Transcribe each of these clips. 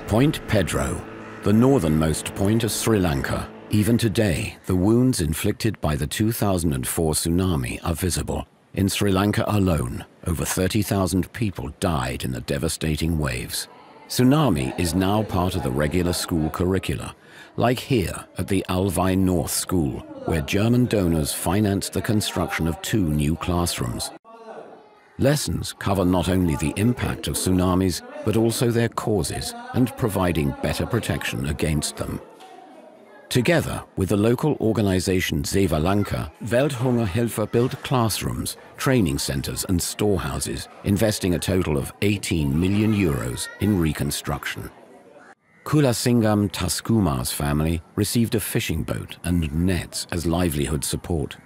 Point Pedro, the northernmost point of Sri Lanka. Even today, the wounds inflicted by the 2004 tsunami are visible. In Sri Lanka alone, over 30,000 people died in the devastating waves. Tsunami is now part of the regular school curricula, like here at the Alvai North School, where German donors financed the construction of 2 new classrooms. Lessons cover not only the impact of tsunamis, but also their causes and providing better protection against them. Together with the local organization Sevalanka, Welthungerhilfe built classrooms, training centers and storehouses, investing a total of 18 million euros in reconstruction. Kulasingam Thaskumar's family received a fishing boat and nets as livelihood support.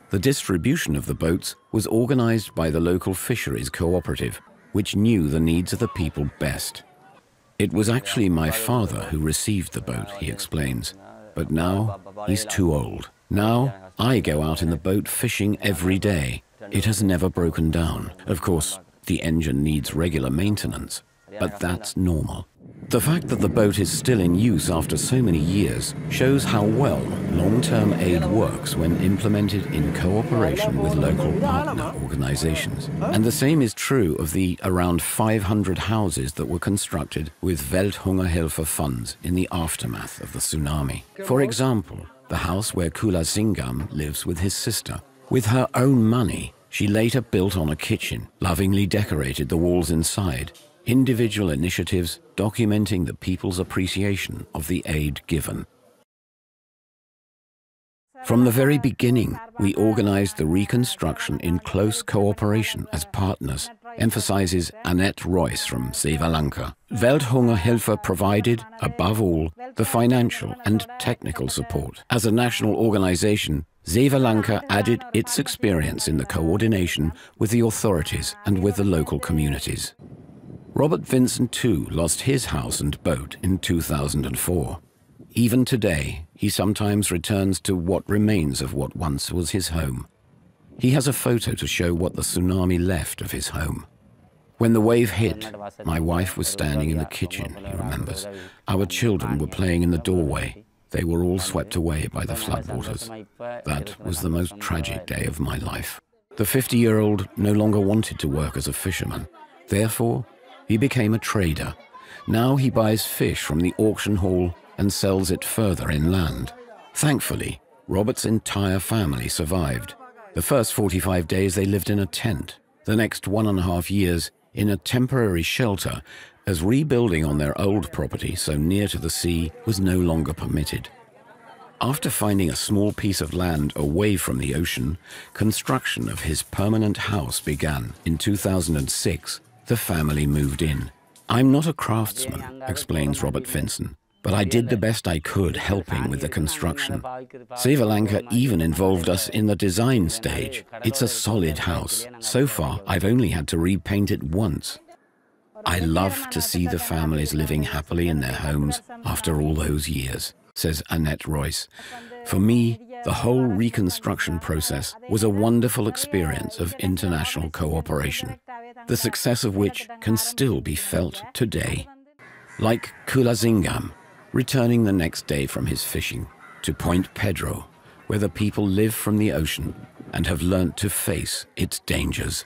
The distribution of the boats was organized by the local fisheries cooperative, which knew the needs of the people best. It was actually my father who received the boat, he explains, but now he's too old. Now I go out in the boat fishing every day. It has never broken down. Of course, the engine needs regular maintenance, but that's normal. The fact that the boat is still in use after so many years shows how well long-term aid works when implemented in cooperation with local partner organizations. And the same is true of the around 500 houses that were constructed with Welthungerhilfe funds in the aftermath of the tsunami. For example, the house where Kulasingam lives with his sister. With her own money, she later built on a kitchen, lovingly decorated the walls inside. Individual initiatives documenting the people's appreciation of the aid given. From the very beginning, we organized the reconstruction in close cooperation as partners, emphasizes Annet Royce from Sevalanka. Welthungerhilfe provided, above all, the financial and technical support. As a national organization, Sevalanka added its experience in the coordination with the authorities and with the local communities. Robert Vinson too lost his house and boat in 2004. Even today, he sometimes returns to what remains of what once was his home. He has a photo to show what the tsunami left of his home. When the wave hit, my wife was standing in the kitchen, he remembers. Our children were playing in the doorway. They were all swept away by the floodwaters. That was the most tragic day of my life. The 50-year-old no longer wanted to work as a fisherman. Therefore, he became a trader. Now he buys fish from the auction hall and sells it further inland. Thankfully, Robert's entire family survived. The first 45 days they lived in a tent. The next 1.5 years in a temporary shelter, as rebuilding on their old property so near to the sea was no longer permitted. After finding a small piece of land away from the ocean, construction of his permanent house began. In 2006, the family moved in. I'm not a craftsman, explains Robert Vinson, but I did the best I could helping with the construction. Sevalanka even involved us in the design stage. It's a solid house. So far, I've only had to repaint it once. I love to see the families living happily in their homes after all those years, says Annet Royce. For me, the whole reconstruction process was a wonderful experience of international cooperation, the success of which can still be felt today. Like Kulasingam, returning the next day from his fishing to Point Pedro, where the people live from the ocean and have learnt to face its dangers.